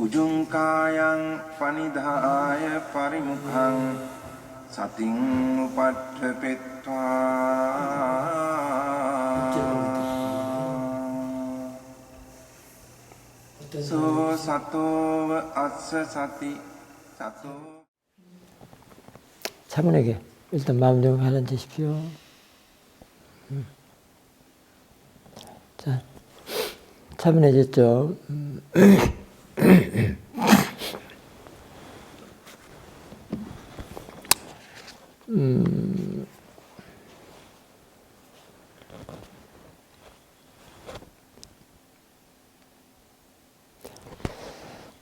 උජුංකායං පනිදාය පරිමුඛං සතින් උපට්ඨපෙත්වා සෝ සතෝව අස්ස සති සතෝ. 차분하게 일단 마음 좀 가라앉히십시오. 자, 차분해졌죠?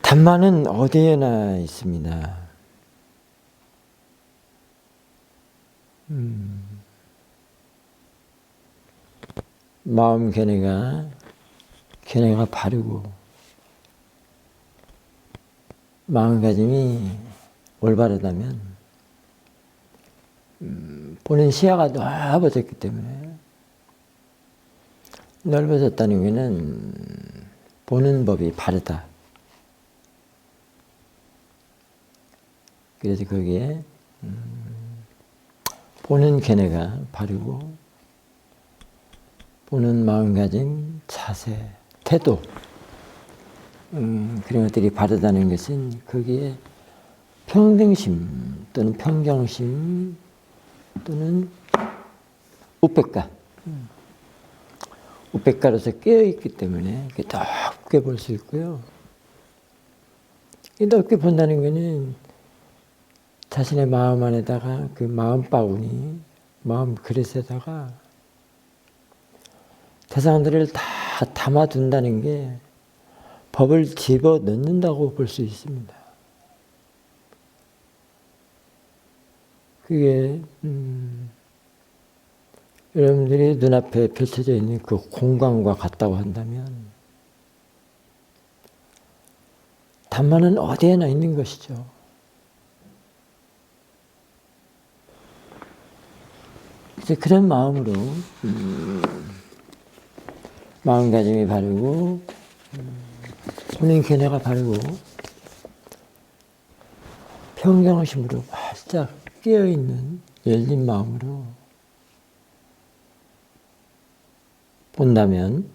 단만은 어디에나 있습니다. 마음 견해가 바르고 마음가짐이 올바르다면 보는 시야가 넓어졌기 때문에, 넓어졌다는 의미는 보는 법이 바르다. 그래서 거기에 보는 견해가 바르고 보는 마음가짐, 자세, 태도, 그런 것들이 바르다는 것은 거기에 평등심 또는 평정심 또는 우백가로서 깨어있기 때문에 넓게 볼 수 있고요. 이 넓게 본다는 것은 자신의 마음 안에다가 그 마음 바구니, 마음 그릇에다가 대상들을 다 담아둔다는 게 법을 집어넣는다고 볼 수 있습니다. 그게 여러분들이 눈앞에 펼쳐져 있는 그 공간과 같다고 한다면 단만은 어디에나 있는 것이죠. 이제 그런 마음으로 마음가짐이 바르고 보는 견해가 바르고 평정심으로 활짝 깨어있는 열린 마음으로 본다면,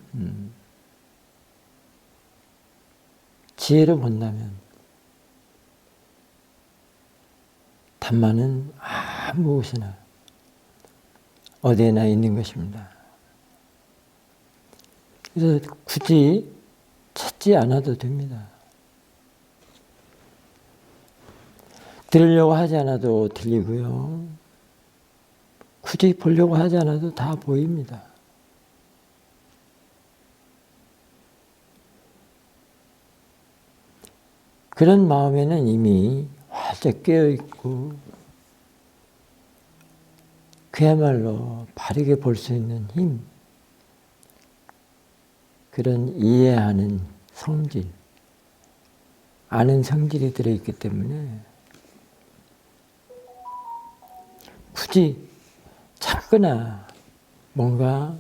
지혜로 본다면 단만은 아무 곳이나 어디에나 있는 것입니다. 그래서 굳이 찾지 않아도 됩니다. 들으려고 하지 않아도 들리고요. 굳이 보려고 하지 않아도 다 보입니다. 그런 마음에는 이미 활짝 깨어있고 그야말로 바르게 볼 수 있는 힘, 그런 이해하는 성질, 아는 성질이 들어있기 때문에 굳이 찾거나 뭔가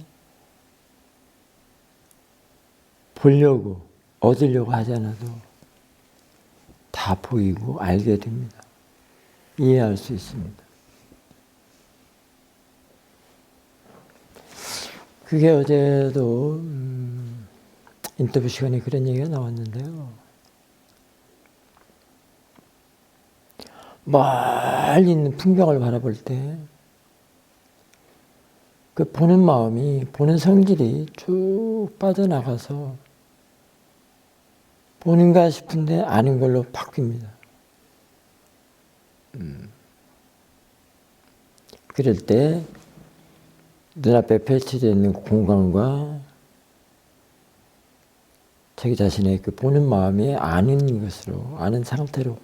보려고, 얻으려고 하지 않아도 다 보이고 알게 됩니다. 이해할 수 있습니다. 그게 어제도 인터뷰 시간에 그런 얘기가 나왔는데요. 멀리 있는 풍경을 바라볼 때 그 보는 마음이, 보는 성질이 쭉 빠져나가서 보는가 싶은데 아는 걸로 바뀝니다. 그럴 때 눈앞에 펼쳐져 있는 공간과 자기 자신의 그 보는 마음이 아는 것으로, 아는 상태로,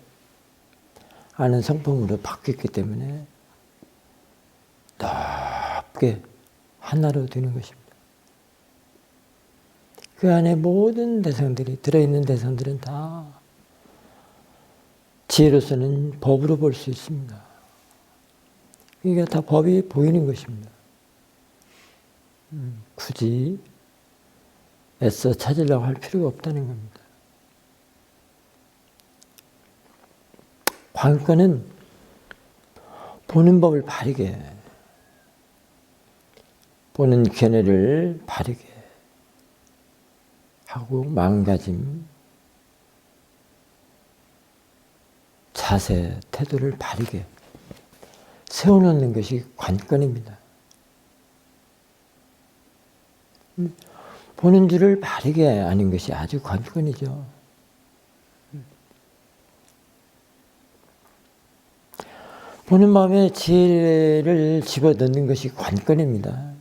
아는 성품으로 바뀌었기 때문에 넓게 하나로 되는 것입니다. 그 안에 모든 대상들이, 들어있는 대상들은 다 지혜로서는 법으로 볼 수 있습니다. 그러니까 다 법이 보이는 것입니다. 굳이 애써 찾으려고 할 필요가 없다는 겁니다. 관건은 보는 법을 바르게, 보는 견해를 바르게 하고 마음가짐, 자세, 태도를 바르게 세워놓는 것이 관건입니다. 보는 줄을 바르게 아는 것이 아주 관건이죠. 보는 마음에 지혜를 집어넣는 것이 관건입니다.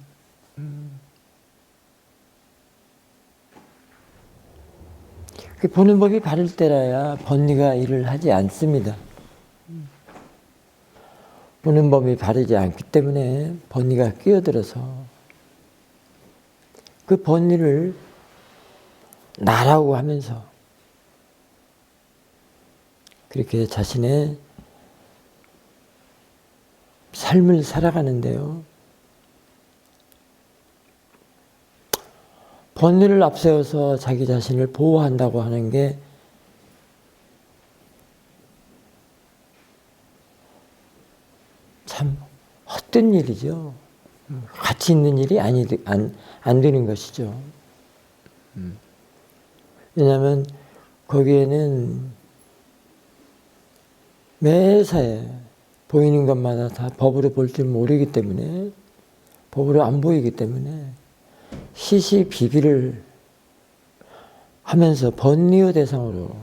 보는 법이 바를 때라야 번뇌가 일을 하지 않습니다. 보는 법이 바르지 않기 때문에 번뇌가 끼어들어서 그 번뇌를 나라고 하면서 그렇게 자신의 삶을 살아가는데요. 번뇌를 앞세워서 자기 자신을 보호한다고 하는 게 참 헛된 일이죠. 가치 있는 일이 안 되는 것이죠. 왜냐하면 거기에는 매사에 보이는 것마다 다 법으로 볼 줄 모르기 때문에, 법으로 안 보이기 때문에 시시비비를 하면서 번뇌의 대상으로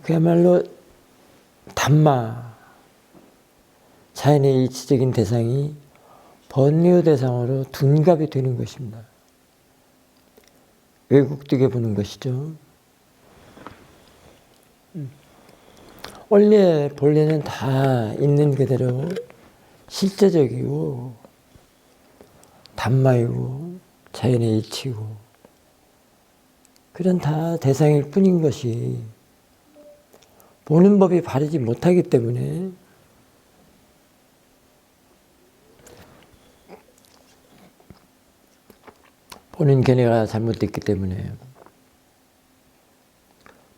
그야말로 담마, 자연의 일치적인 대상이 번뇌의 대상으로 둔갑이 되는 것입니다. 왜곡되게 보는 것이죠. 원래 본래는 다 있는 그대로 실제적이고 담마이고 자연의 이치고 그런 다 대상일 뿐인 것이 보는 법이 바르지 못하기 때문에 보는 견해가 잘못됐기 때문에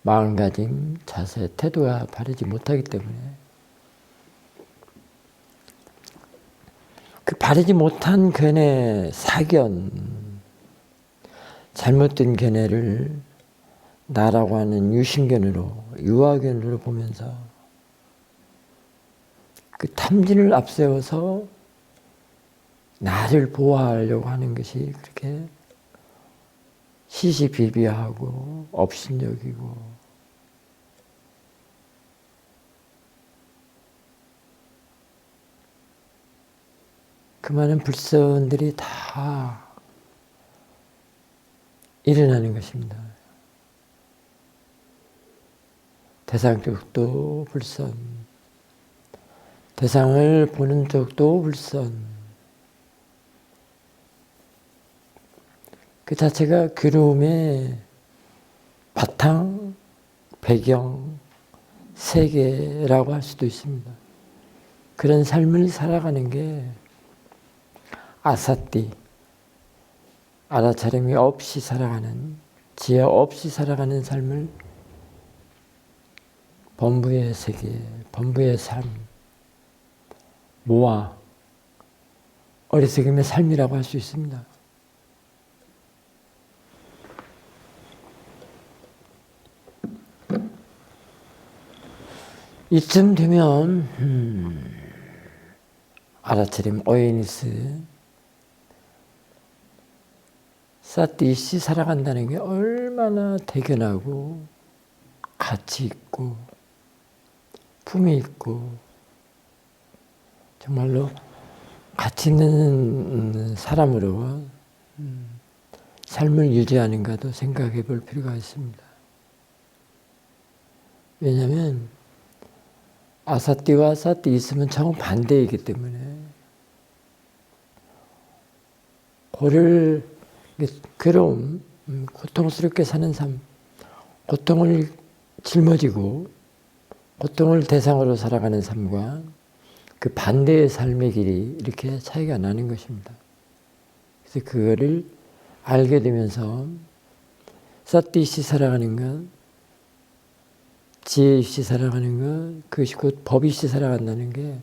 마음가짐, 자세, 태도가 바르지 못하기 때문에 그 바르지 못한 견해, 사견, 잘못된 견해를 나라고 하는 유신견으로, 유아견으로 보면서 그 탐진을 앞세워서 나를 보호하려고 하는 것이 그렇게 시시비비하고 업신여기고 그 많은 불선들이 다 일어나는 것입니다. 대상 쪽도 불선, 대상을 보는 쪽도 불선, 그 자체가 괴로움의 바탕, 배경, 세계라고 할 수도 있습니다. 그런 삶을 살아가는 게 아사띠, 알아차림이 없이 살아가는, 지혜 없이 살아가는 삶을 범부의 세계, 범부의 삶, 모아, 어리석음의 삶이라고 할 수 있습니다. 이쯤 되면 알아차림 어웨니스 사띠시 살아간다는 게 얼마나 대견하고 가치 있고 품이 있고 정말로 가치 있는 사람으로 삶을 유지하는가도 생각해 볼 필요가 있습니다. 왜냐하면 아사띠와 사띠 있으면 정반대이기 때문에 고를 괴로움, 고통스럽게 사는 삶, 고통을 짊어지고 고통을 대상으로 살아가는 삶과 그 반대의 삶의 길이 이렇게 차이가 나는 것입니다. 그래서 그거를 알게 되면서 사띠시 살아가는 건 지혜 있이 살아가는 것, 그것이 곧 법 있이 살아간다는 게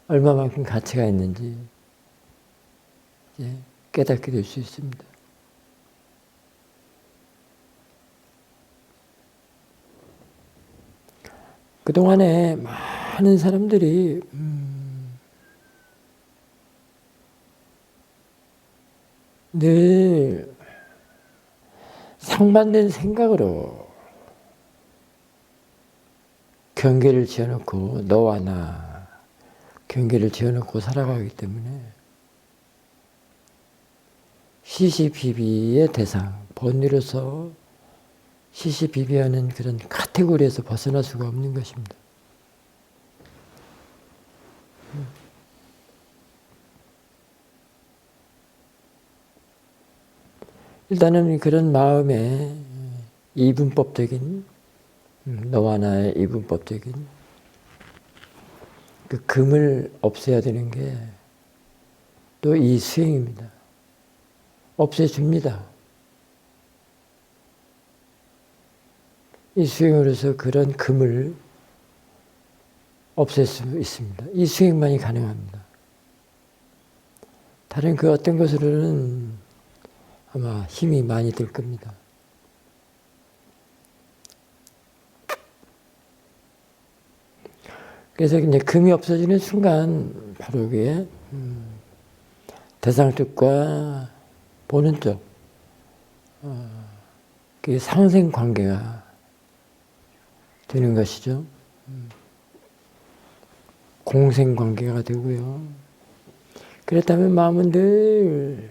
얼마만큼 가치가 있는지 깨닫게 될 수 있습니다. 그동안에 많은 사람들이 늘 상반된 생각으로 경계를 지어놓고 너와 나 경계를 지어놓고 살아가기 때문에 시시비비의 대상, 본리로서 시시비비하는 그런 카테고리에서 벗어날 수가 없는 것입니다. 일단은 그런 마음에 이분법적인 너와 나의 이분법적인 그 금을 없애야 되는 게 또 이 수행입니다. 없애줍니다. 이 수행으로서 그런 금을 없앨 수 있습니다. 이 수행만이 가능합니다. 다른 그 어떤 것으로는 아마 힘이 많이 들 겁니다. 그래서 이제 금이 없어지는 순간 바로 그게 대상 쪽과 보는 쪽 그게 상생 관계가 되는 것이죠. 공생 관계가 되고요. 그렇다면 마음은 늘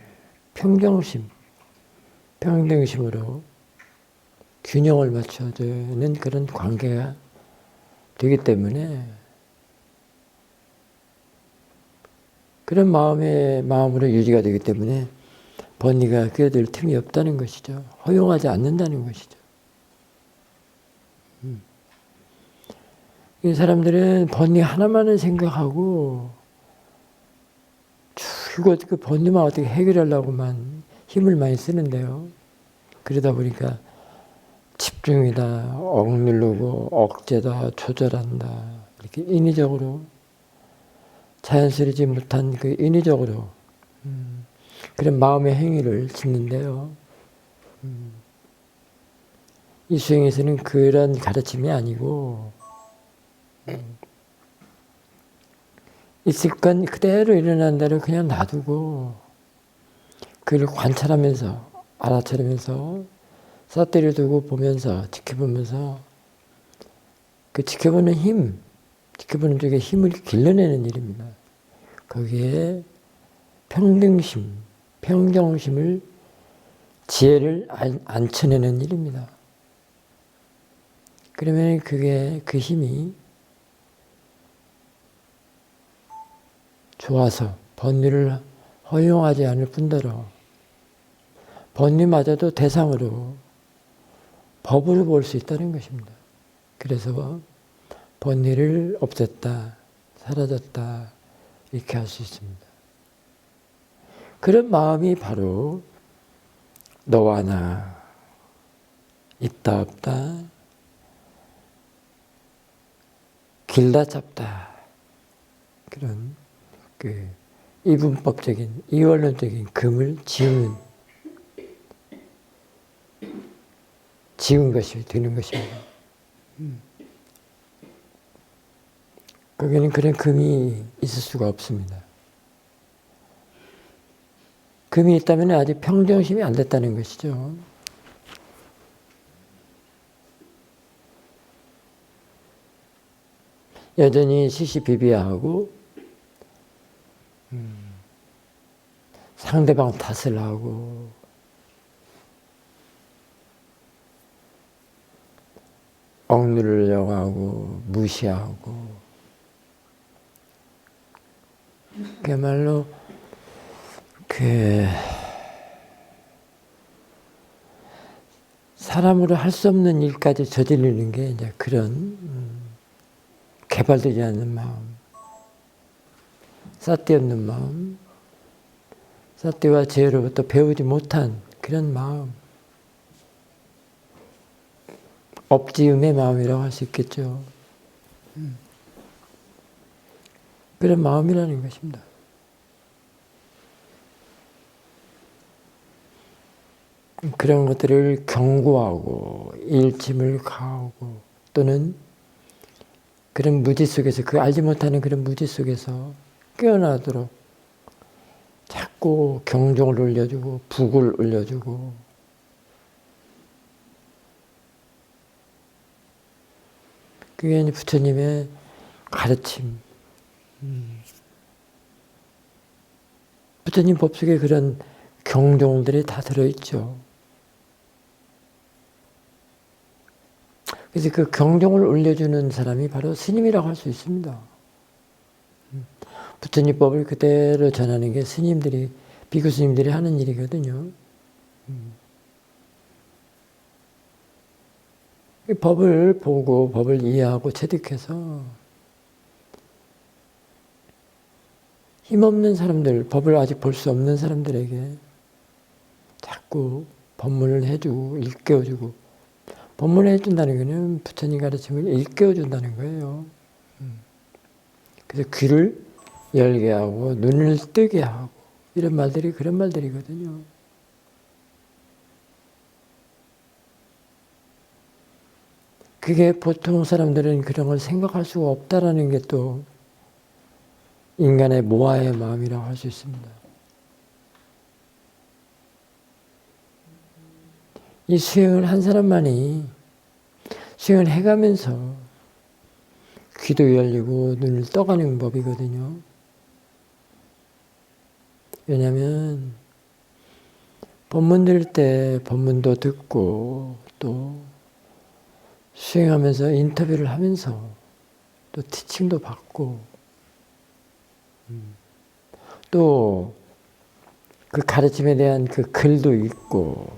평등심으로 균형을 맞춰주는 그런 관계가 되기 때문에 그런 마음으로 유지가 되기 때문에 번뇌가 끼어들 틈이 없다는 것이죠. 허용하지 않는다는 것이죠. 이 사람들은 번뇌 하나만을 생각하고 줄곧 그 번뇌만 어떻게 해결하려고만 힘을 많이 쓰는데요. 그러다 보니까 집중이다, 억누르고 억제다, 조절한다 이렇게 인위적으로 자연스러지 못한 그 인위적으로 그런 마음의 행위를 짓는데요. 이 수행에서는 그런 가르침이 아니고 있을 건 그대로 일어난 대로 그냥 놔두고 그를 관찰하면서 알아차리면서 삿대를 두고 보면서 지켜보면서 그 지켜보는 쪽에 힘을 길러내는 일입니다. 거기에 평정심을 지혜를 앉혀내는 일입니다. 그러면 그게 그 힘이 좋아서 번뇌를 허용하지 않을 뿐더러 번뇌마저도 대상으로 법으로 볼 수 있다는 것입니다. 그래서 번뇌를 없앴다, 사라졌다 이렇게 할 수 있습니다. 그런 마음이 바로 너와 나 있다 없다 길다 짧다 그런 그 이분법적인 이원론적인 금을 지운 것이 되는 것입니다. 거기는 그런 금이 있을 수가 없습니다. 금이 있다면 아직 평정심이 안 됐다는 것이죠. 여전히 시시비비하고 상대방 탓을 하고 억누르려고 하고 무시하고 그야말로 사람으로 할 수 없는 일까지 저지르는 게 이제 그런 개발되지 않는 마음, 삿대 없는 마음, 삿대와 지혜로부터 배우지 못한 그런 마음, 업지음의 마음이라고 할 수 있겠죠. 그런 마음이라는 것입니다. 그런 것들을 경고하고 일침을 가하고 또는 그런 무지 속에서 그 알지 못하는 그런 무지 속에서 깨어나도록 자꾸 경종을 울려주고 북을 울려주고 그게 이제 부처님의 가르침. 부처님 법 속에 그런 경종들이 다 들어있죠. 그래서 그 경종을 울려주는 사람이 바로 스님이라고 할 수 있습니다. 부처님 법을 그대로 전하는 게 스님들이, 비구 스님들이 하는 일이거든요. 법을 보고 법을 이해하고 체득해서 힘없는 사람들, 법을 아직 볼 수 없는 사람들에게 자꾸 법문을 해주고 일깨워주고, 법문을 해준다는 것은 부처님 가르침을 일깨워준다는 거예요. 그래서 귀를 열게 하고 눈을 뜨게 하고 이런 말들이 그런 말들이거든요. 그게 보통 사람들은 그런 걸 생각할 수가 없다라는 게 또 인간의 모아의 마음이라고 할 수 있습니다. 이 수행을 한 사람만이 수행을 해가면서 귀도 열리고 눈을 떠가는 법이거든요. 왜냐하면 법문 들을 때 법문도 듣고 또 수행하면서 인터뷰를 하면서 또 티칭도 받고 또 그 가르침에 대한 그 글도 읽고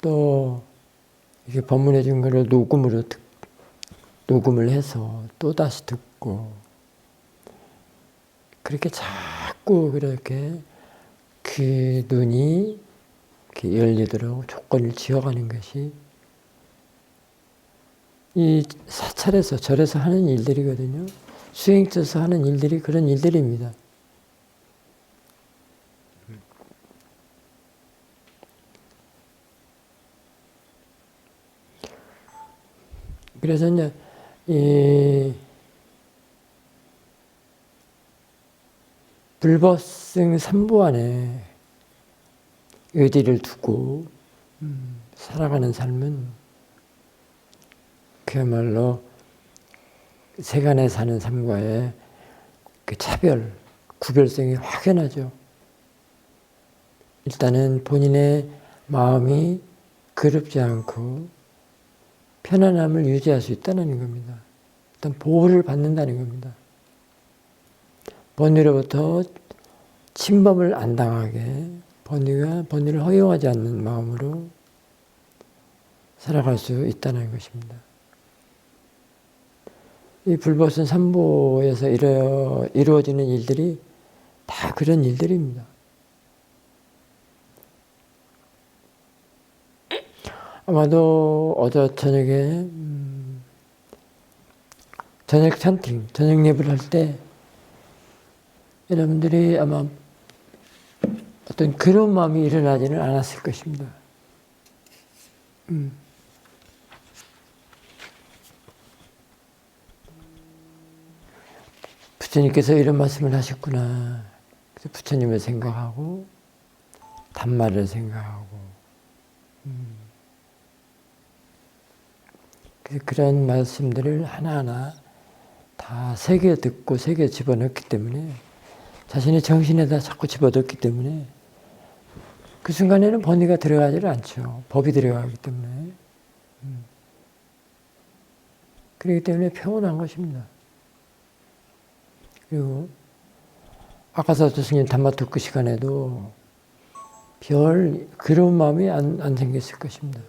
또 이게 법문해 준 거를 녹음을 해서 또 다시 듣고 그렇게 자꾸 그렇게 귀, 눈이 이렇게 열리도록 조건을 지어가는 것이 이 사찰에서 절에서 하는 일들이거든요. 수행처에서 하는 일들이 그런 일들입니다. 그래서 이제 이 불법승 3부 안에 의지를 두고 살아가는 삶은 그야말로 세간에 사는 삶과의 그 차별, 구별성이 확연하죠. 일단은 본인의 마음이 그럽지 않고 편안함을 유지할 수 있다는 겁니다. 일단 보호를 받는다는 겁니다. 번뇌로부터 침범을 안 당하게 번뇌를 허용하지 않는 마음으로 살아갈 수 있다는 것입니다. 이 불법선 3부에서 이루어지는 일들이 다 그런 일들입니다. 아마도 어제 저녁에 저녁 찬팅, 저녁 예배를 할 때 여러분들이 아마 어떤 그런 마음이 일어나지는 않았을 것입니다. 부처님께서 이런 말씀을 하셨구나. 그래서 부처님을 생각하고 단말을 생각하고 그래서 그런 말씀들을 하나하나 다 새겨 듣고 새겨 집어넣기 때문에 자신의 정신에다 자꾸 집어넣기 때문에 그 순간에는 번뇌가 들어가지를 않죠. 법이 들어가기 때문에. 그렇기 때문에 평온한 것입니다. 그리고 아까사토 스님 담화 토크 시간에도 별 그런 마음이 안 생겼을 것입니다.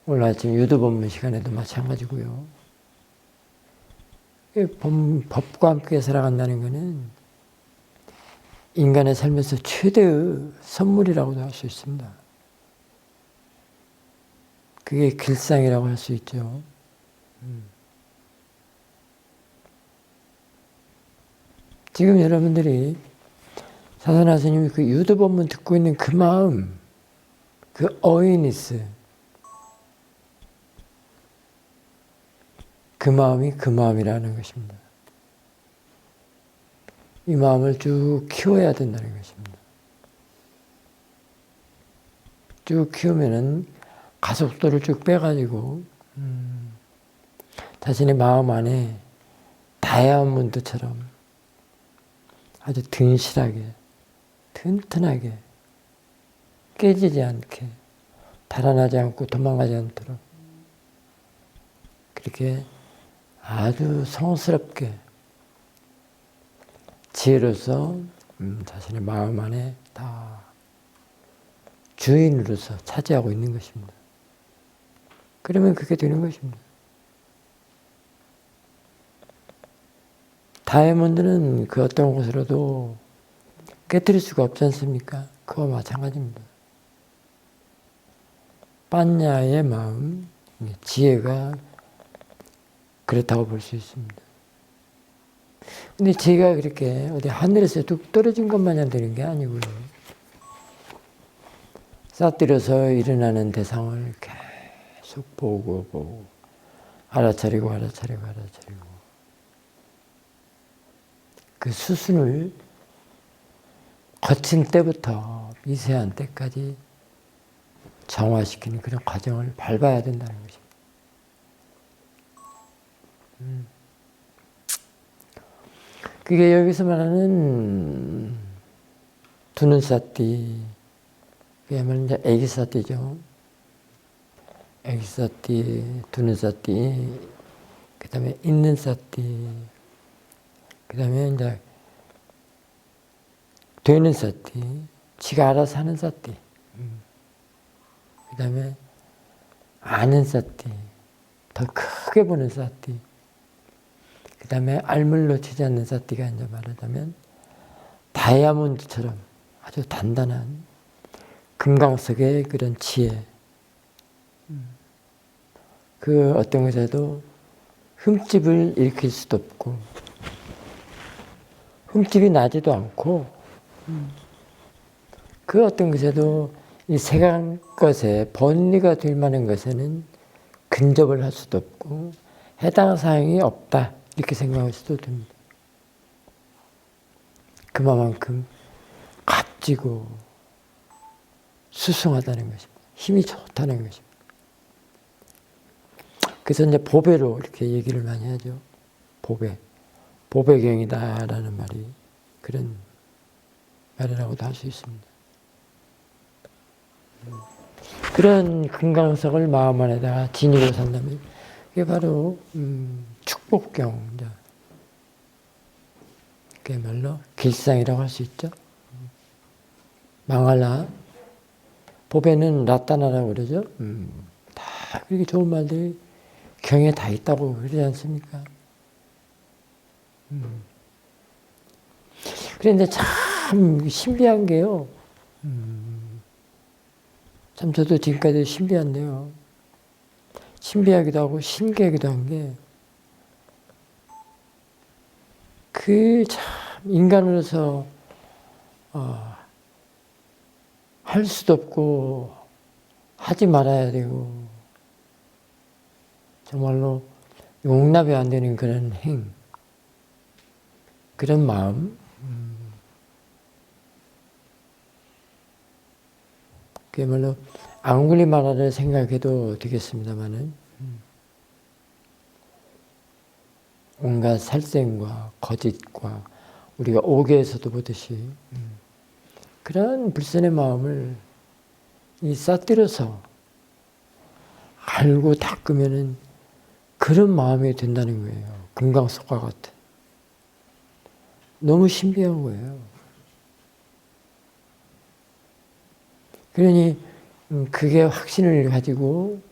오늘 아침 유도법문 시간에도 마찬가지고요. 법과 함께 살아간다는 것은 인간의 삶에서 최대의 선물이라고도 할 수 있습니다. 그게 길상이라고 할 수 있죠. 지금 여러분들이 사사나 스님이 그 유도법문 듣고 있는 그 마음, 그 어이니스, 그 마음이 그 마음이라는 것입니다. 이 마음을 쭉 키워야 된다는 것입니다. 쭉 키우면은 가속도를 쭉 빼가지고 자신의 마음 안에 다이아몬드처럼 아주 든실하게, 튼튼하게, 깨지지 않게, 달아나지 않고 도망가지 않도록 그렇게 아주 성스럽게 지혜로서 자신의 마음 안에 다 주인으로서 차지하고 있는 것입니다. 그러면 그게 되는 것입니다. 다이아몬드는 그 어떤 것으로도 깨뜨릴 수가 없지 않습니까? 그와 마찬가지입니다. 빤야의 마음, 지혜가 그렇다고 볼 수 있습니다. 근데 지혜가 그렇게 어디 하늘에서 뚝 떨어진 것만 안 되는 게 아니고요. 싸뜨려서 일어나는 대상을 계속 보고 알아차리고 그 수순을 거친 때부터 미세한 때까지 정화시키는 그런 과정을 밟아야 된다는 것입니다. 그게 여기서 말하는 두눈사띠, 그야말로 이제 애기사띠죠. 애기사띠, 두눈사띠, 그 다음에 있는사띠, 그 다음에 이제 되는 사띠, 지가 알아서 하는 사띠, 그 다음에 아는 사띠, 더 크게 보는 사띠, 그 다음에 알물 놓치지 않는 사띠가 이제 말하자면 다이아몬드처럼 아주 단단한 금강석의 그런 지혜, 그 어떤 것에도 흠집을 일으킬 수도 없고 흠집이 나지도 않고 그 어떤 것에도 이 세간 것에 번리가 될 만한 것에는 근접을 할 수도 없고 해당 사항이 없다 이렇게 생각할 수도 됩니다. 그만큼 값지고 수승하다는 것입니다. 힘이 좋다는 것입니다. 그래서 이제 보배로 이렇게 얘기를 많이 하죠. 보배경이다라는 말이 그런 말이라고도 할 수 있습니다. 그런 금강석을 마음 안에다가 지니고 산다면 그게 바로 축복경, 그야말로 길상이라고 할 수 있죠. 망할라, 보배는 라따나라고 그러죠. 다 그렇게 좋은 말들이 경에 다 있다고 그러지 않습니까? 그런데 참 신비한 게요. 참 저도 지금까지 신비한데요. 신비하기도 하고 신기하기도 한 게 그 참 인간으로서 할 수도 없고 하지 말아야 되고 정말로 용납이 안 되는 그런 그런 마음, 그야말로 앙굴리마라를 생각해도 되겠습니다마는 온갖 살생과 거짓과 우리가 오계에서도 보듯이 그런 불선의 마음을 이 싸뜨려서 알고 닦으면은 그런 마음이 된다는 거예요. 금강석과 같은. 너무 신비한 거예요. 그러니 그게 확신을 가지고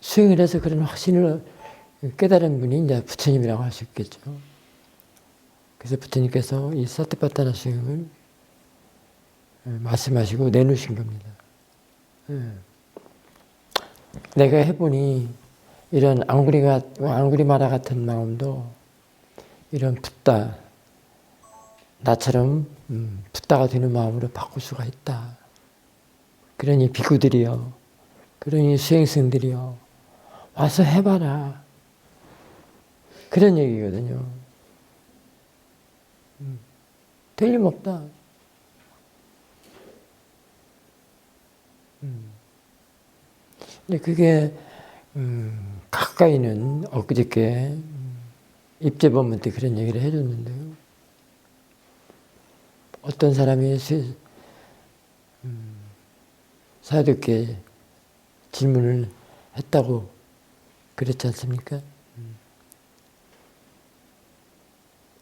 수행을 해서 그런 확신을 깨달은 분이 이제 부처님이라고 할 수 있겠죠. 그래서 부처님께서 이 사티파타나 수행을 말씀하시고 내놓으신 겁니다. 내가 해보니 이런 앙구리마라 같은 마음도 이런 붓다, 나처럼 붓다가 되는 마음으로 바꿀 수가 있다. 그러니 비구들이여, 그러니 수행승들이여, 와서 해봐라. 그런 얘기거든요. 틀림없다. 근데 그게 가까이는 엊그저께 입재범한테 그런 얘기를 해줬는데요. 어떤 사람이 사도께 질문을 했다고 그랬지 않습니까?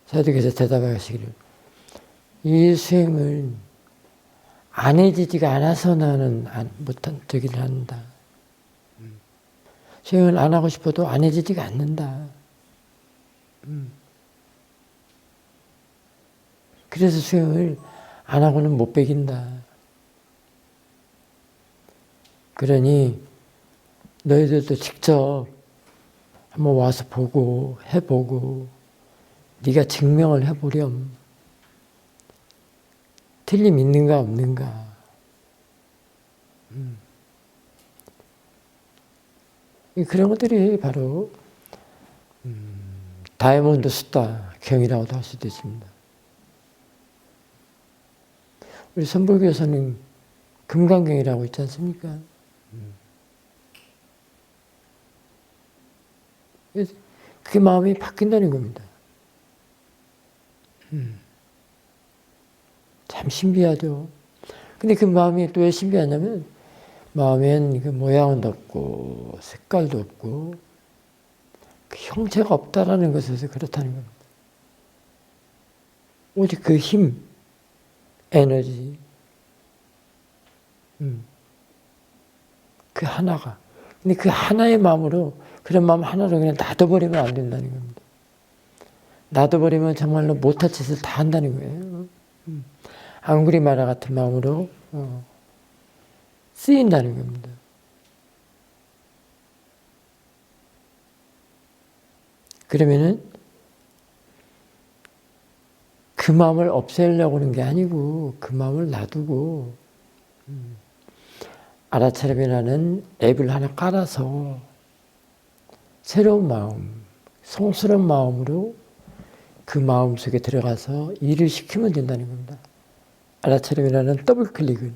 사도께서 대답하시기를 이 수행을 안 해지지가 않아서 나는 못한 저기를 한다. 수행을 안 하고 싶어도 안 해지지가 않는다. 그래서 수행을 안 하고는 못 배긴다. 그러니 너희들도 직접 한번 와서 보고 해보고 네가 증명을 해보렴. 틀림 있는가 없는가. 그런 것들이 바로 다이아몬드 숫다 경이라고도 할 수도 있습니다. 우리 선불교에서는 금강경이라고 있지 않습니까? 그게 마음이 바뀐다는 겁니다. 참 신비하죠. 근데 그 마음이 또 왜 신비하냐면 마음엔 그 모양은 없고 색깔도 없고 그 형체가 없다라는 것에서 그렇다는 겁니다. 오직 그 힘, 에너지, 그 하나가. 근데 그 하나의 마음으로 그런 마음 하나로 그냥 놔둬버리면 안 된다는 겁니다. 놔둬버리면 정말로 못할 짓을 다 한다는 거예요. 앙구리마라 같은 마음으로 쓰인다는 겁니다. 그러면은 그 마음을 없애려고 하는 게 아니고 그 마음을 놔두고 알아차림이라는 앱을 하나 깔아서 새로운 마음, 성스러운 마음으로 그 마음 속에 들어가서 일을 시키면 된다는 겁니다. 알아차림이라는 더블 클릭을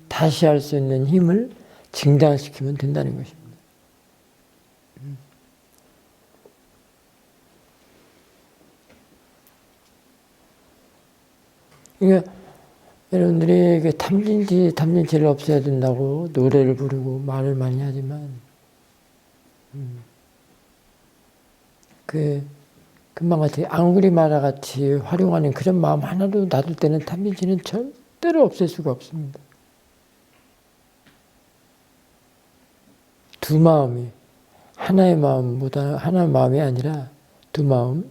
다시 할 수 있는 힘을 증장시키면 된다는 것입니다. 그러니까 여러분들이 탐진치를 없애야 된다고 노래를 부르고 말을 많이 하지만 금방같이 앙구리마라 같이 활용하는 그런 마음 하나로 놔둘 때는 탐진치는 절대로 없앨 수가 없습니다. 두 마음이 하나의 마음이 아니라 두 마음,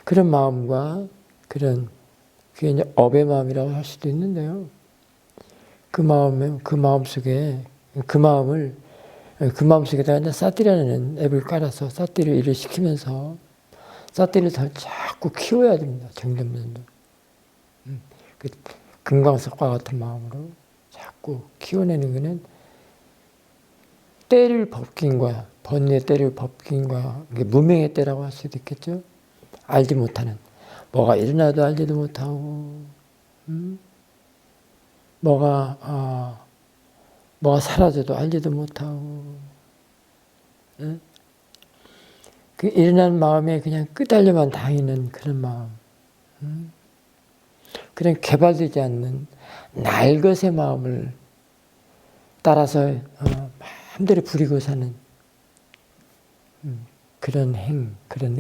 그런 마음과 그게 이제 업의 마음이라고 할 수도 있는데요. 그 마음 속에다가 이제 사띠라는 앱을 깔아서 사띠를 일을 시키면서 사띠를 자꾸 키워야 됩니다. 점점점. 그 금강석과 같은 마음으로 자꾸 키워내는 것은 때를 법긴과 번뇌의 때를 법긴과 무명의 때라고 할 수도 있겠죠. 알지 못하는. 뭐가 일어나도 알지도 못하고, 뭐가 사라져도 알지도 못하고, 그 일어나는 마음에 그냥 끄달려만 다니는 그런 마음, 그런 개발되지 않는 날것의 마음을 따라서 마음대로 부리고 사는 그런 그런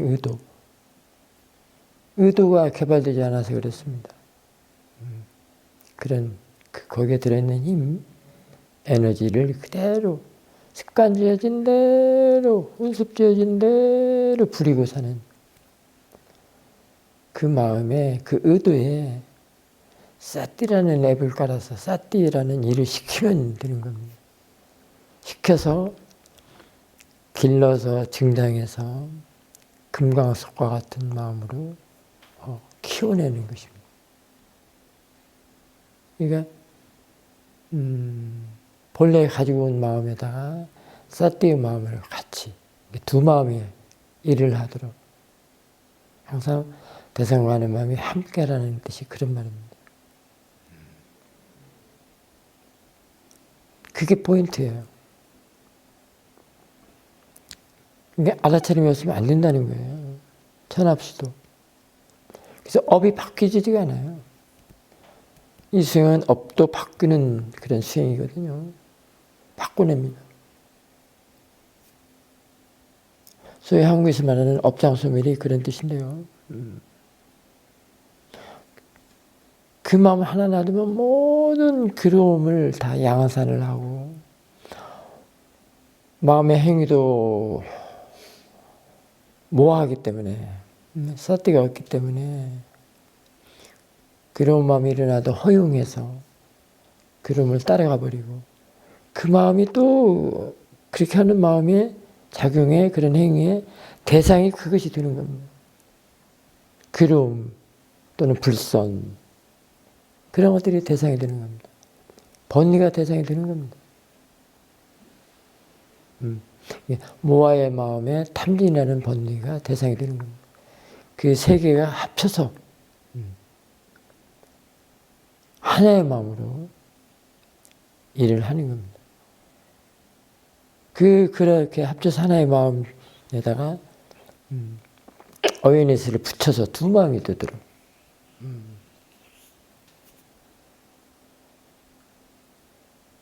의도가 개발되지 않아서 그렇습니다. 거기에 들어있는 힘, 에너지를 그대로 습관지어진 대로, 훈습지어진 대로 부리고 사는 그 마음에 그 의도에 사띠라는 앱을 깔아서 사띠라는 일을 시키면 되는 겁니다. 시켜서 길러서 증장해서 금강석과 같은 마음으로 키워내는 것입니다. 그러니까 본래 가지고 온 마음에다가 사띠의 마음을 같이 두 마음이 일을 하도록 항상 대상과의 마음이 함께라는 뜻이 그런 말입니다. 그게 포인트예요. 그게 알아차림이 없으면 안 된다는 거예요. 천합시도. 그래서 업이 바뀌지가 않아요. 이 수행은 업도 바꾸는 그런 수행이거든요. 바꿔냅니다. 소위 한국에서 말하는 업장소멸이 그런 뜻인데요. 그 마음 하나 놔두면 모든 그리움을 다 양산을 하고 마음의 행위도 모호하기 때문에 사띠가 없기 때문에 그리운 마음이 일어나도 허용해서 그리움을 따라가 버리고 그 마음이 또 그렇게 하는 마음의 작용에 그런 행위에 대상이 그것이 되는 겁니다. 그리움 또는 불선 그런 것들이 대상이 되는 겁니다. 번뇌가 대상이 되는 겁니다. 모아의 마음에 탐진하는 번뇌가 대상이 되는 겁니다. 그 세 개가 합쳐서 하나의 마음으로 일을 하는 겁니다. 그렇게 합쳐서 하나의 마음에다가 어웨니스를 붙여서 두 마음이 되도록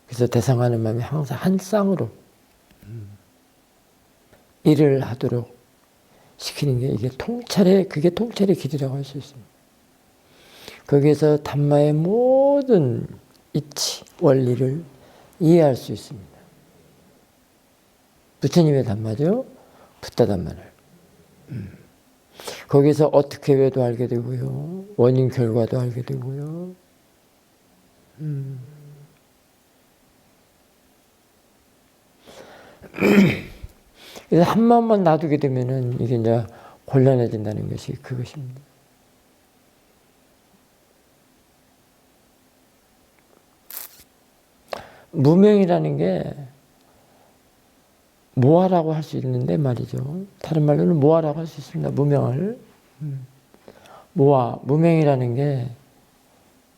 그래서 대상하는 마음이 항상 한 쌍으로 일을 하도록 시키는 게 그게 통찰의 길이라고 할 수 있습니다. 거기에서 담마의 모든 이치, 원리를 이해할 수 있습니다. 부처님의 담마죠. 붓다 담마를. 거기서 어떻게 왜도 알게 되고요. 원인 결과도 알게 되고요. 그래서 한 마음만 놔두게 되면은 이게 이제 곤란해진다는 것이 그것입니다. 무명이라는 게 모하라고 할 수 있는데 말이죠. 다른 말로는 모하라고 할 수 있습니다. 무명을. 모하, 무명이라는 게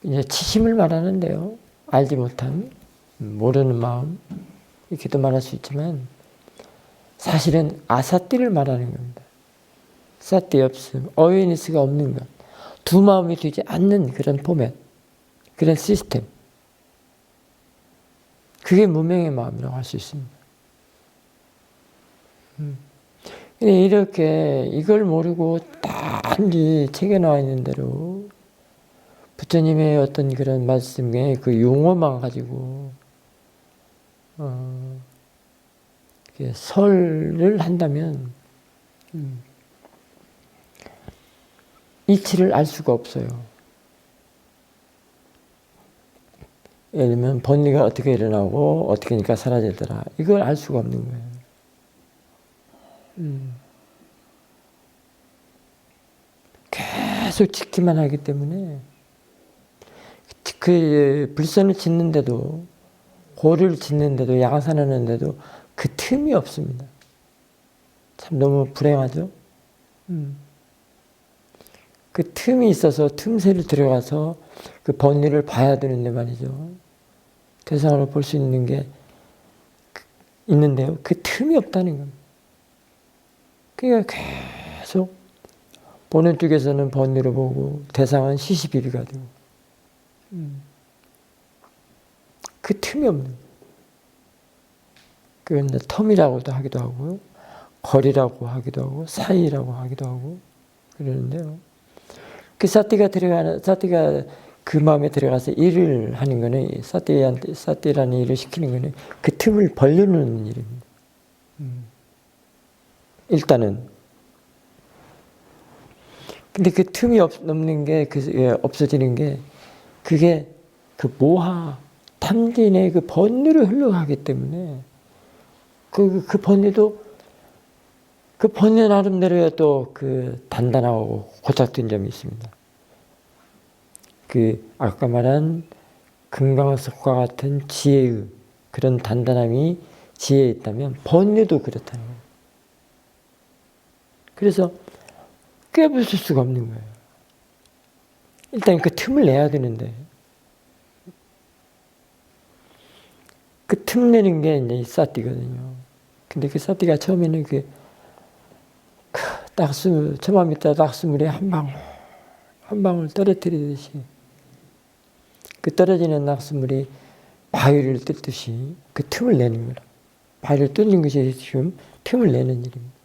이제 치심을 말하는데요. 알지 못함, 모르는 마음 이렇게도 말할 수 있지만 사실은 아사띠를 말하는 겁니다. 사띠 없음, 어웨니스가 없는 것. 두 마음이 되지 않는 그런 포맷, 그런 시스템. 그게 무명의 마음이라고 할 수 있습니다. 이렇게 이걸 모르고 단지 책에 나와 있는 대로 부처님의 어떤 그런 말씀에 그 용어만 가지고 설을 한다면 이치를 알 수가 없어요. 예를 들면 번뇌가 어떻게 일어나고 어떻게 하니까 사라지더라. 이걸 알 수가 없는 거예요. 계속 짓기만 하기 때문에 그 불선을 짓는데도 고를 짓는데도 양산하는데도 그 틈이 없습니다. 참 너무 불행하죠? 그 틈이 있어서 틈새를 들어가서 그 번뇌를 봐야 되는데 말이죠. 대상으로 볼 수 있는 게 있는데요. 그 틈이 없다는 겁니다. 그러니까 계속 보는 쪽에서는 번뇌로 보고 대상은 시시비비가 되고 그 틈이 없는 거예요. 그건 텀이라고도 하기도 하고요. 거리라고 하기도 하고 사이라고 하기도 하고 그러는데요. 그 사띠가 그 마음에 들어가서 일을 하는 거는 사띠라는 일을 시키는 거는 그 틈을 벌려놓는 일입니다. 일단은 근데 그 틈이 없는 게, 없어지는 게, 그게 그 모하, 탐진의 그 번뇌로 흘러가기 때문에, 그 번뇌도, 그 번뇌 나름대로의 또 그 단단하고 고착된 점이 있습니다. 그, 아까 말한 금강석과 같은 지혜의 그런 단단함이 지혜에 있다면, 번뇌도 그렇다는 거예요. 그래서 깨부술 수가 없는 거예요. 일단 그 틈을 내야 되는데, 그 틈 내는 게 이제 이 사띠거든요. 근데 그 사띠가 처음에는 그 낙수, 처마 밑에 낙수물에 한 방울 떨어뜨리듯이, 그 떨어지는 낙수물이 바위를 뜯듯이 그 틈을 내는 거라. 바위를 뚫는 것이 지금 틈을 내는 일입니다.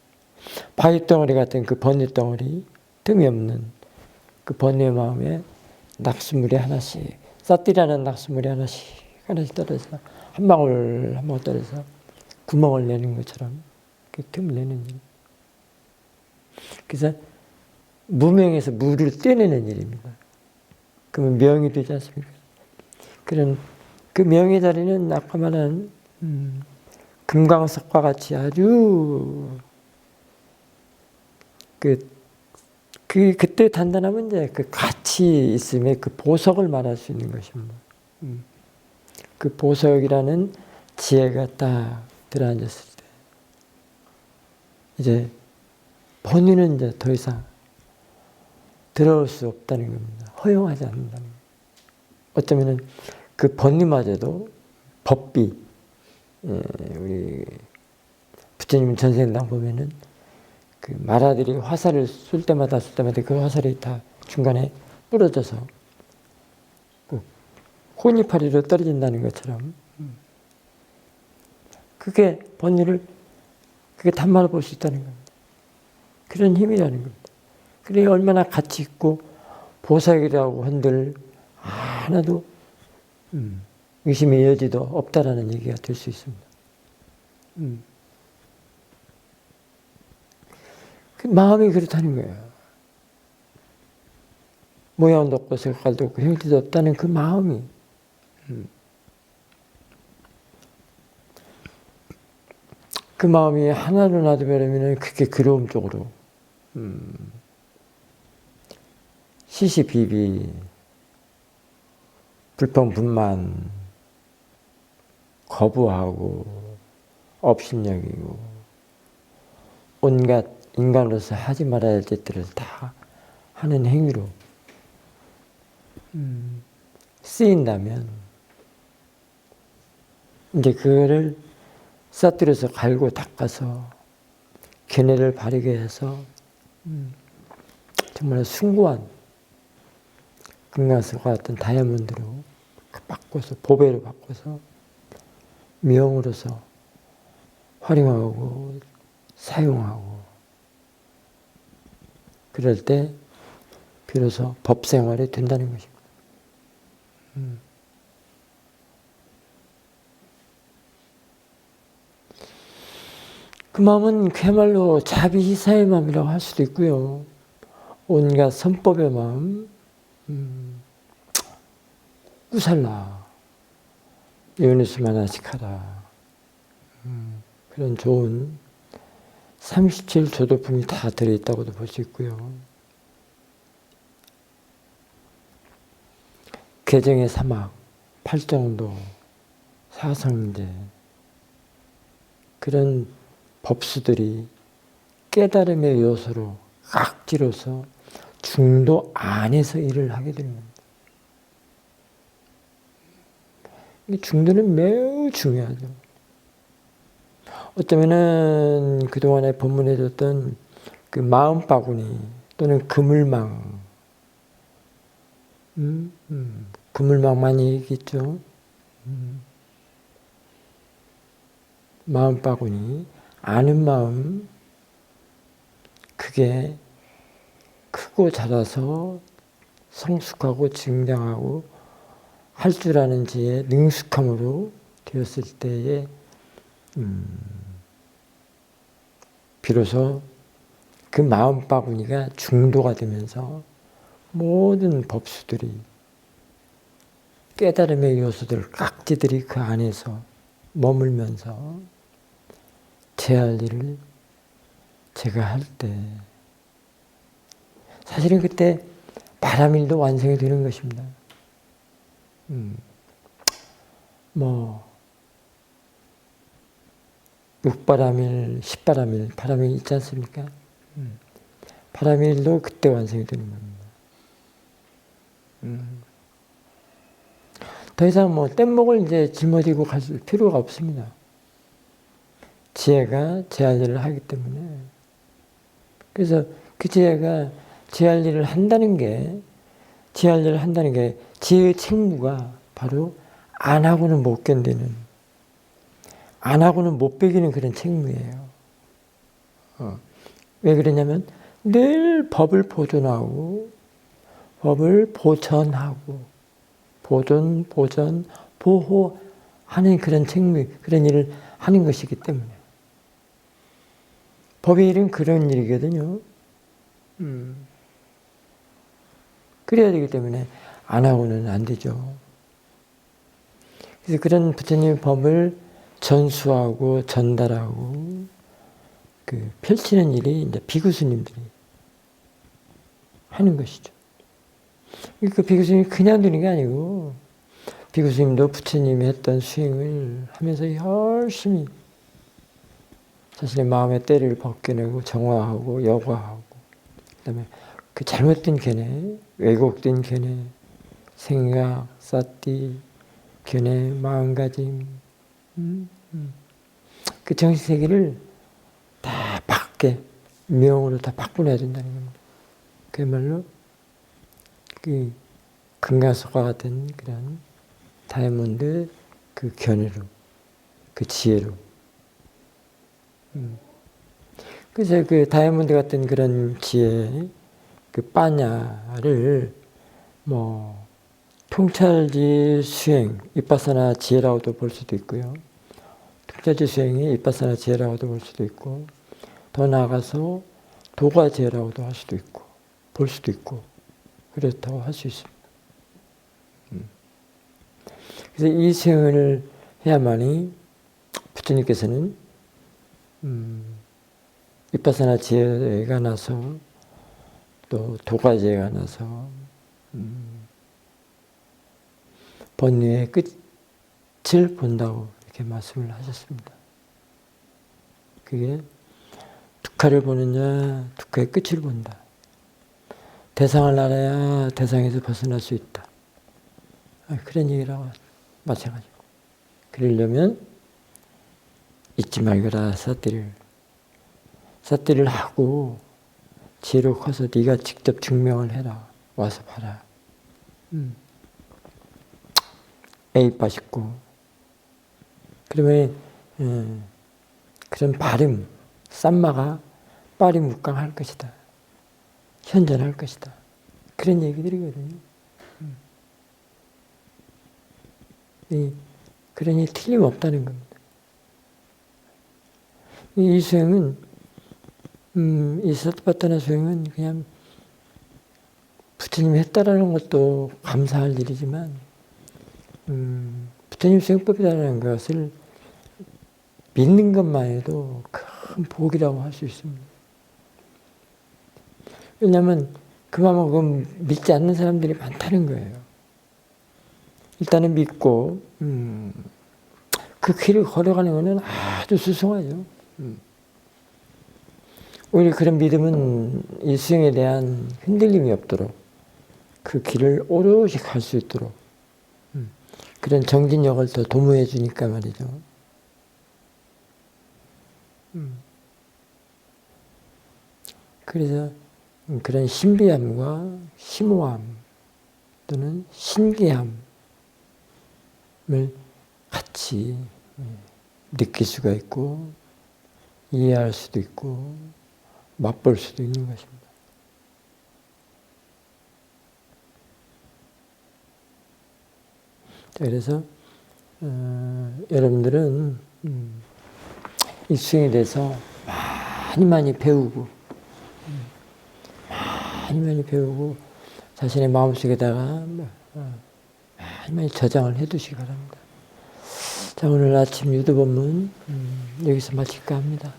바위 덩어리 같은 그 번뇌 덩어리, 틈이 없는 그 번뇌 마음에 낙수물이 하나씩, 사띠라는 낙수물이 하나씩 떨어져서 한 방울 떨어져서 구멍을 내는 것처럼 그 틈을 내는 일. 그래서 무명에서 무를 떼내는 일입니다. 그러면 명이 되지 않습니까? 그런 그 명의 자리는 아까 말한 금강석과 같이 아주 그때 단단하면 이제 그 같이 있음에 그 보석을 말할 수 있는 것입니다. 그 보석이라는 지혜가 딱 들어앉았을 때, 이제 번뇌는 이제 더 이상 들어올 수 없다는 겁니다. 허용하지 않는다는 겁니다. 어쩌면은 그 번뇌마저도 법비, 우리 부처님 전생당 보면은 그 마라들이 화살을 쏠 때마다 그 화살이 다 중간에 부러져서 그 혼이파리로 떨어진다는 것처럼, 그게 번뇌를, 그게 단말을 볼 수 있다는 겁니다. 그런 힘이라는 겁니다. 그래 얼마나 가치 있고 보석이라고 한들 하나도 의심의 여지도 없다라는 얘기가 될 수 있습니다. 그 마음이 그렇다는 거예요. 모양도 없고 색깔도 없고 형태도 없다는 그 마음이. 그 마음이 하나로 놔두면 그게 그로움 쪽으로 시시비비, 불평분만, 거부하고 업신여기고 온갖 인간으로서 하지 말아야 할 짓들을 다 하는 행위로 쓰인다면 이제 그거를 싸뜨려서 갈고 닦아서 견해를 바르게 해서 정말 숭고한 금강석과 같은 다이아몬드로 바꿔서, 보배로 바꿔서 명으로서 활용하고 사용하고, 그럴 때 비로소 법생활이 된다는 것입니다. 그 마음은 그야말로 자비희사의 마음이라고 할 수도 있고요. 온갖 선법의 마음, 꾸살라, 요니스만 하시카라, 그런 좋은 37조도품이 다 들어있다고도 볼 수 있고요. 개정의 사막, 팔정도, 사성제, 그런 법수들이 깨달음의 요소로 각지로서 중도 안에서 일을 하게 되는 겁니다. 중도는 매우 중요하죠. 어쩌면은 그동안에 법문해 줬던 그 마음바구니 또는 그물망, 그물망 많이 얘기했죠. 마음바구니, 아는 마음, 그게 크고 자라서 성숙하고 증장하고 할 줄 아는 지에 능숙함으로 되었을 때에 비로소 그 마음 바구니가 중도가 되면서 모든 법수들이 깨달음의 요소들, 각지들이 그 안에서 머물면서 제 할 일을 제가 할 때 사실은 그때 바람일도 완성이 되는 것입니다. 뭐 6바람일, 10바람일, 바람일 있지 않습니까? 바람일도 그때 완성이 되는 겁니다. 더 이상 뭐 뗏목을 이제 짊어지고 갈 필요가 없습니다. 지혜가 제 할 일을 하기 때문에. 그래서 그 지혜가 제 할 일을 한다는 게, 제 할 일을 한다는 게 지혜의 책무가 바로 안 하고는 못 견디는, 안 하고는 못 배기는 그런 책무예요. 왜 그러냐면 늘 법을 보존하고 법을 보전하고 보존, 보호하는 그런 책무, 그런 일을 하는 것이기 때문에. 법의 일은 그런 일이거든요. 그래야 되기 때문에 안 하고는 안 되죠. 그래서 그런 부처님의 법을 전수하고 전달하고 그 펼치는 일이 이제 비구스님들이 하는 것이죠. 그 비구스님이 그냥 되는 게 아니고 비구스님도 부처님이 했던 수행을 하면서 열심히 자신의 마음의 때를 벗겨내고 정화하고 여과하고 그다음에 그 잘못된 견해, 왜곡된 견해, 생각, 사띠, 견해, 마음가짐 그 정신세계를 다 명으로 다 바꿔내야 된다는 겁니다. 그야말로 그 금강석과 같은 그런 다이아몬드 그 견해로, 그 지혜로. 그래서 그 다이아몬드 같은 그런 지혜, 그 빠냐를 뭐 통찰지 수행, 윗바사나 지혜라고도 볼 수도 있고요. 통찰지 수행이 윗바사나 지혜라고도 볼 수도 있고, 더 나아가서 도가 지혜라고도 할 수도 있고, 볼 수도 있고, 그렇다고 할 수 있습니다. 그래서 이 수행을 해야만이 부처님께서는 윗바사나 지혜가 나서 또 도가 지혜가 나서 번뇌의 끝을 본다고 이렇게 말씀을 하셨습니다. 그게 두카를 보느냐, 두카의 끝을 본다. 대상을 알아야 대상에서 벗어날 수 있다. 그런 얘기라고 마찬가지고. 그러려면 잊지 말거라 사띠를. 사띠를 하고 지혜로 커서 네가 직접 증명을 해라. 와서 봐라. 에이빠 싶고. 그러면 그런 발음, 쌈마가 빠리 묵강할 것이다. 현전할 것이다. 그런 얘기들이거든요. 그러니 틀림없다는 겁니다. 이 수행은, 이 사티파타나 수행은 그냥 부처님이 했다라는 것도 감사할 일이지만, 부처님 수행법이라는 것을 믿는 것만 해도 큰 복이라고 할 수 있습니다. 왜냐하면 그만큼 믿지 않는 사람들이 많다는 거예요. 일단은 믿고 그 길을 걸어가는 것은 아주 수송하죠. 오히려 그런 믿음은 이 수행에 대한 흔들림이 없도록 그 길을 오롯이 갈 수 있도록 그런 정진력을 더 도모해 주니까 말이죠. 그래서 그런 신비함과 심오함 또는 신기함을 같이 느낄 수가 있고 이해할 수도 있고 맛볼 수도 있는 것입니다. 그래서 여러분들은 이 수행에 대해서 많이 배우고 많이 많이 배우고 자신의 마음속에다가 많이 많이 저장을 해두시기 바랍니다. 자, 오늘 아침 유도 본문 여기서 마칠까 합니다.